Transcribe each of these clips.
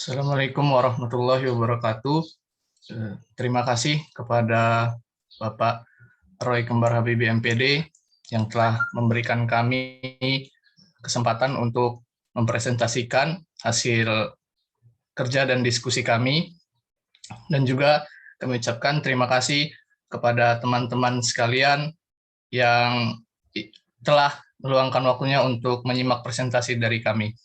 Assalamualaikum warahmatullahi wabarakatuh. Terima kasih kepada Bapak Roy Kembar Habibie MPD yang telah memberikan kami kesempatan untuk mempresentasikan hasil kerja dan diskusi kami. Dan juga kami ucapkan terima kasih kepada teman-teman sekalian yang telah meluangkan waktunya untuk menyimak presentasi dari kami.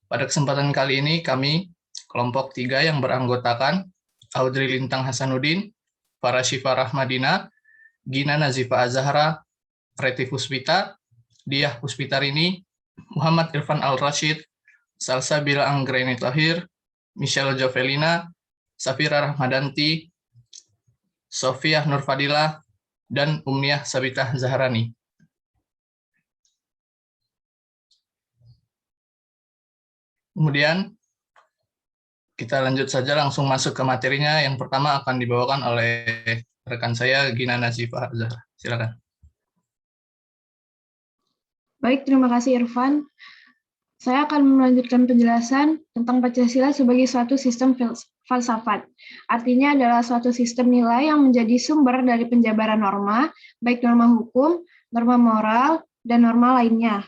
Pada kesempatan kali ini kami kelompok 3 yang beranggotakan Audrey Lintang Hasanuddin, Farah Syifa Rahmadina, Gina Nazifa Azahra, Preti Puspita, Diah Puspitarini, Muhammad Irfan Al-Rashid, Salsabila Anggreni Tahir, Michelle Jovelina, Safira Rahmadanti, Sofia Nurfadilah, dan Umniah Sabitah Zahrani. Kemudian kita lanjut saja langsung masuk ke materinya. Yang pertama akan dibawakan oleh rekan saya, Gina Nazifa Azahra. Silakan. Baik, terima kasih Irfan. Saya akan melanjutkan penjelasan tentang Pancasila sebagai suatu sistem falsafat. Artinya adalah suatu sistem nilai yang menjadi sumber dari penjabaran norma, baik norma hukum, norma moral, dan norma lainnya.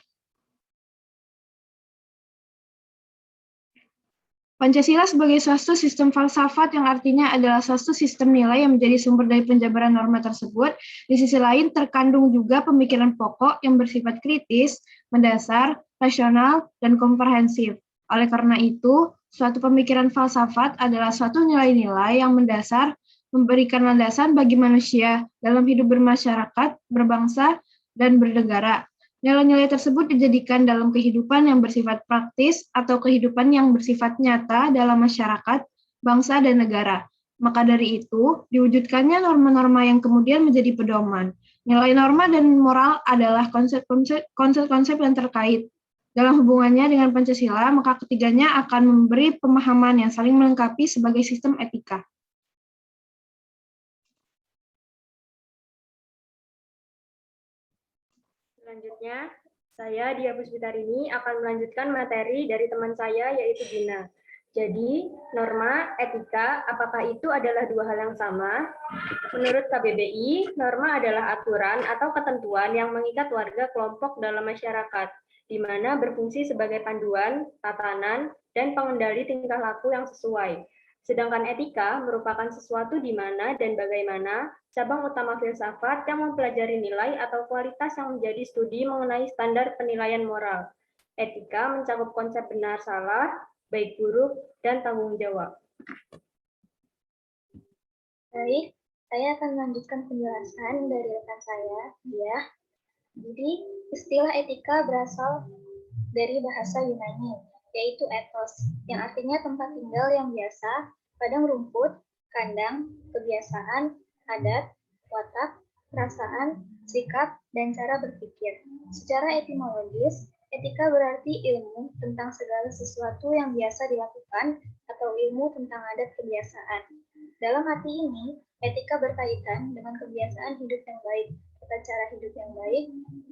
Pancasila sebagai suatu sistem falsafat yang artinya adalah suatu sistem nilai yang menjadi sumber dari penjabaran norma tersebut. Di sisi lain terkandung juga pemikiran pokok yang bersifat kritis, mendasar, rasional, dan komprehensif. Oleh karena itu, suatu pemikiran falsafat adalah suatu nilai-nilai yang mendasar, memberikan landasan bagi manusia dalam hidup bermasyarakat, berbangsa, dan bernegara. Nilai-nilai tersebut dijadikan dalam kehidupan yang bersifat praktis atau kehidupan yang bersifat nyata dalam masyarakat, bangsa, dan negara. Maka dari itu, diwujudkannya norma-norma yang kemudian menjadi pedoman. Nilai norma dan moral adalah konsep-konsep yang terkait. Dalam hubungannya dengan Pancasila, maka ketiganya akan memberi pemahaman yang saling melengkapi sebagai sistem etika. Selanjutnya, saya Diah Puspitarini akan melanjutkan materi dari teman saya yaitu Gina. Jadi, norma, etika, apakah itu adalah dua hal yang sama? Menurut KBBI, norma adalah aturan atau ketentuan yang mengikat warga kelompok dalam masyarakat, di mana berfungsi sebagai panduan, tatanan, dan pengendali tingkah laku yang sesuai. Sedangkan etika merupakan sesuatu di mana dan bagaimana cabang utama filsafat yang mempelajari nilai atau kualitas yang menjadi studi mengenai standar penilaian moral. Etika mencakup konsep benar salah, baik buruk, dan tanggung jawab. Baik, saya akan melanjutkan penjelasan dari rekan saya, Dia. Jadi, istilah etika berasal dari bahasa Yunani, yaitu ethos, yang artinya tempat tinggal yang biasa, padang rumput, kandang, kebiasaan, adat, watak, perasaan, sikap, dan cara berpikir. Secara etimologis, etika berarti ilmu tentang segala sesuatu yang biasa dilakukan atau ilmu tentang adat kebiasaan. Dalam arti ini, etika berkaitan dengan kebiasaan hidup yang baik, tata cara hidup yang baik,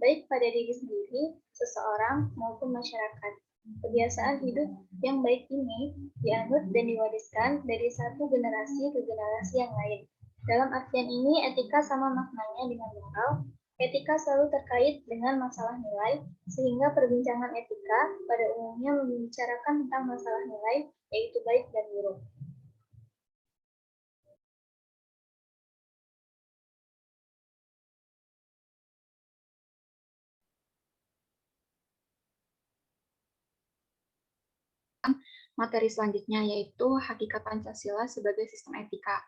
baik pada diri sendiri, seseorang, maupun masyarakat. Kebiasaan hidup yang baik ini dianut dan diwariskan dari satu generasi ke generasi yang lain. Dalam artian ini, etika sama maknanya dengan moral. Etika selalu terkait dengan masalah nilai, sehingga perbincangan etika pada umumnya membicarakan tentang masalah nilai, yaitu baik dan buruk. Materi selanjutnya yaitu hakikat Pancasila sebagai sistem etika.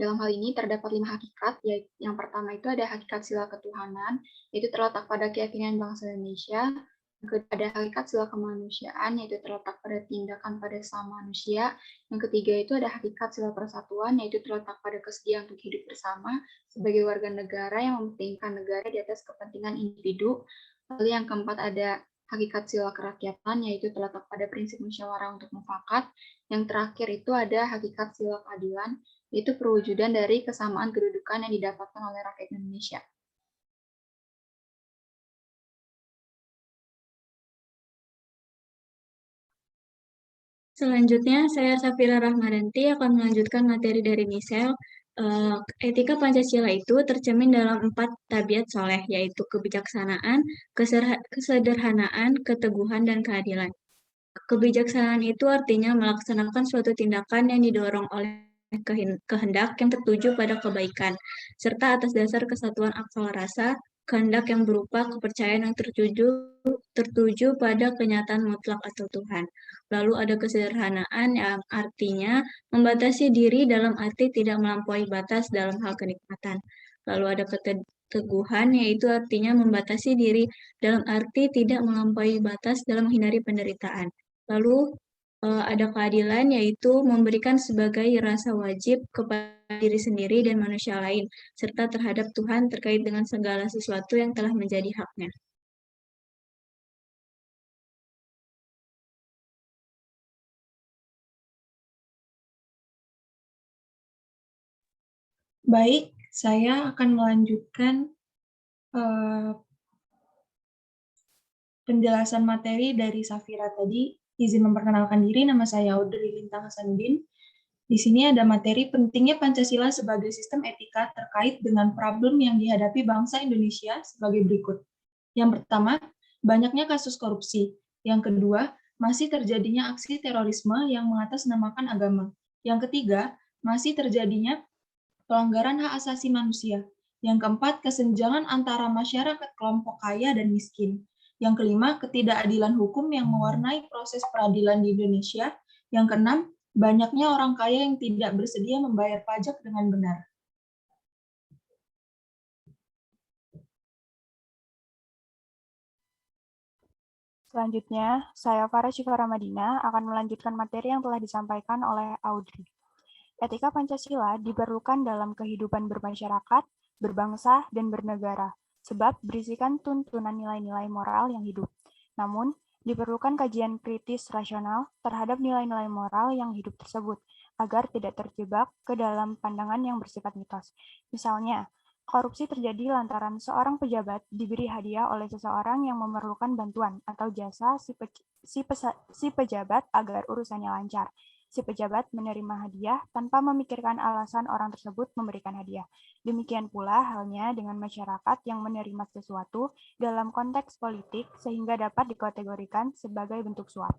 Dalam hal ini terdapat 5 hakikat, yaitu yang pertama itu ada hakikat sila ketuhanan, yaitu terletak pada keyakinan bangsa Indonesia. Yang kedua ada hakikat sila kemanusiaan, yaitu terletak pada tindakan pada sesama manusia. Yang ketiga itu ada hakikat sila persatuan, yaitu terletak pada kesediaan untuk hidup bersama sebagai warga negara yang mementingkan negara di atas kepentingan individu. Lalu yang keempat ada hakikat sila kerakyatan, yaitu terletak pada prinsip musyawarah untuk mufakat. Yang terakhir itu ada hakikat sila keadilan, yaitu perwujudan dari kesamaan kedudukan yang didapatkan oleh rakyat Indonesia. Selanjutnya, saya Safira Rahmadanti akan melanjutkan materi dari Michelle. Etika Pancasila itu tercermin dalam 4 tabiat soleh, yaitu kebijaksanaan, kesederhanaan, keteguhan, dan keadilan. Kebijaksanaan itu artinya melaksanakan suatu tindakan yang didorong oleh kehendak yang tertuju pada kebaikan, serta atas dasar kesatuan akal rasa, kehendak yang berupa kepercayaan yang tertuju pada kenyataan mutlak atau Tuhan. Lalu ada kesederhanaan yang artinya membatasi diri dalam arti tidak melampaui batas dalam hal kenikmatan. Lalu ada keteguhan, yaitu artinya membatasi diri dalam arti tidak melampaui batas dalam menghindari penderitaan. Lalu ada keadilan, yaitu memberikan sebagai rasa wajib kepada diri sendiri dan manusia lain, serta terhadap Tuhan terkait dengan segala sesuatu yang telah menjadi haknya. Baik, saya akan melanjutkan penjelasan materi dari Safira tadi. Izin memperkenalkan diri, nama saya Audrey Lintang Hasanuddin. Di sini ada materi pentingnya Pancasila sebagai sistem etika terkait dengan problem yang dihadapi bangsa Indonesia sebagai berikut. Yang pertama, banyaknya kasus korupsi. Yang kedua, masih terjadinya aksi terorisme yang mengatasnamakan agama. Yang ketiga, masih terjadinya pelanggaran hak asasi manusia. Yang keempat, kesenjangan antara masyarakat kelompok kaya dan miskin. Yang kelima, ketidakadilan hukum yang mewarnai proses peradilan di Indonesia. Yang keenam, banyaknya orang kaya yang tidak bersedia membayar pajak dengan benar. Selanjutnya, saya Farah Syifa Ramadina akan melanjutkan materi yang telah disampaikan oleh Audrey. Etika Pancasila diperlukan dalam kehidupan bermasyarakat, berbangsa, dan bernegara, sebab berisikan tuntunan nilai-nilai moral yang hidup. Namun, diperlukan kajian kritis rasional terhadap nilai-nilai moral yang hidup tersebut, agar tidak terjebak ke dalam pandangan yang bersifat mitos. Misalnya, korupsi terjadi lantaran seorang pejabat diberi hadiah oleh seseorang yang memerlukan bantuan atau jasa si pejabat agar urusannya lancar. Si pejabat menerima hadiah tanpa memikirkan alasan orang tersebut memberikan hadiah. Demikian pula halnya dengan masyarakat yang menerima sesuatu dalam konteks politik sehingga dapat dikategorikan sebagai bentuk suap.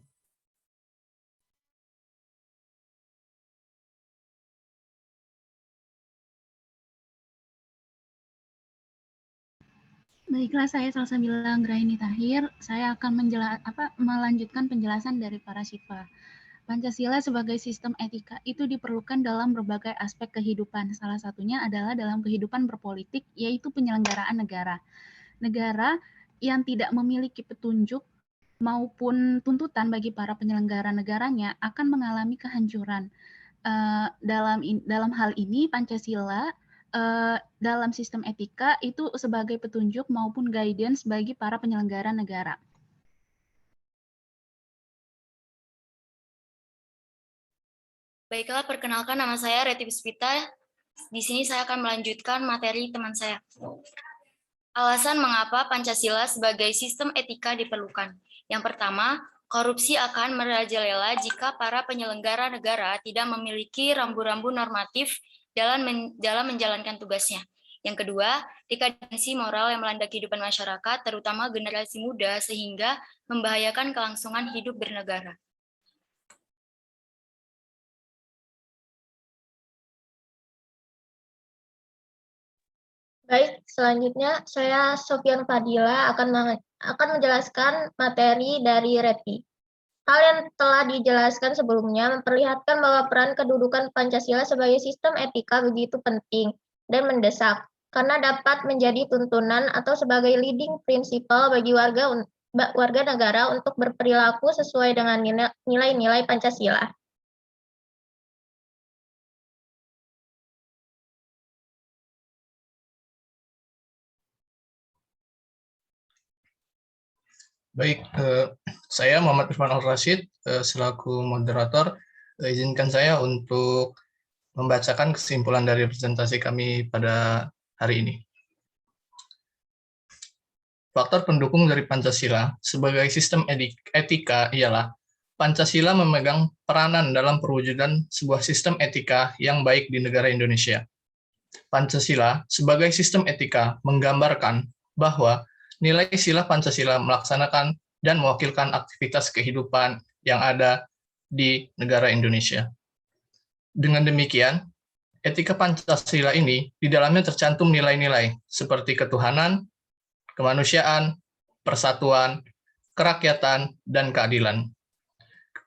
Baiklah, saya Salsabila Anggraini Tahir. Saya akan melanjutkan penjelasan dari para Syifa. Pancasila sebagai sistem etika itu diperlukan dalam berbagai aspek kehidupan. Salah satunya adalah dalam kehidupan berpolitik, yaitu penyelenggaraan negara. Negara yang tidak memiliki petunjuk maupun tuntutan bagi para penyelenggara negaranya akan mengalami kehancuran. Dalam hal ini, Pancasila dalam sistem etika itu sebagai petunjuk maupun guidance bagi para penyelenggara negara. Baiklah, perkenalkan nama saya Reti Puspita. Di sini saya akan melanjutkan materi teman saya. Alasan mengapa Pancasila sebagai sistem etika diperlukan. Yang pertama, korupsi akan merajalela jika para penyelenggara negara tidak memiliki rambu-rambu normatif dalam menjalankan tugasnya. Yang kedua, dekadensi moral yang melanda kehidupan masyarakat, terutama generasi muda, sehingga membahayakan kelangsungan hidup bernegara. Baik, selanjutnya saya Sofian Fadila akan menjelaskan materi dari Reti. Hal yang telah dijelaskan sebelumnya memperlihatkan bahwa peran kedudukan Pancasila sebagai sistem etika begitu penting dan mendesak, karena dapat menjadi tuntunan atau sebagai leading principle bagi warga negara untuk berperilaku sesuai dengan nilai-nilai Pancasila. Baik, saya Muhammad Irfan Al-Rashid selaku moderator. Izinkan saya untuk membacakan kesimpulan dari presentasi kami pada hari ini. Faktor pendukung dari Pancasila sebagai sistem etika ialah Pancasila memegang peranan dalam perwujudan sebuah sistem etika yang baik di negara Indonesia. Pancasila sebagai sistem etika menggambarkan bahwa nilai sila Pancasila melaksanakan dan mewakilkan aktivitas kehidupan yang ada di negara Indonesia. Dengan demikian, etika Pancasila ini di dalamnya tercantum nilai-nilai seperti ketuhanan, kemanusiaan, persatuan, kerakyatan, dan keadilan.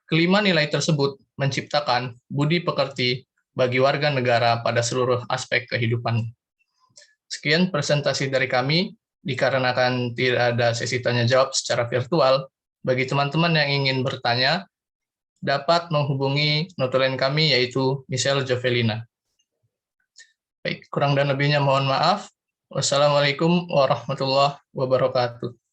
Kelima nilai tersebut menciptakan budi pekerti bagi warga negara pada seluruh aspek kehidupan. Sekian presentasi dari kami, dikarenakan tidak ada sesi tanya jawab secara virtual. Bagi teman-teman yang ingin bertanya, dapat menghubungi notulen kami yaitu Michelle Jovelina. Baik, kurang dan lebihnya mohon maaf. Wassalamualaikum warahmatullahi wabarakatuh.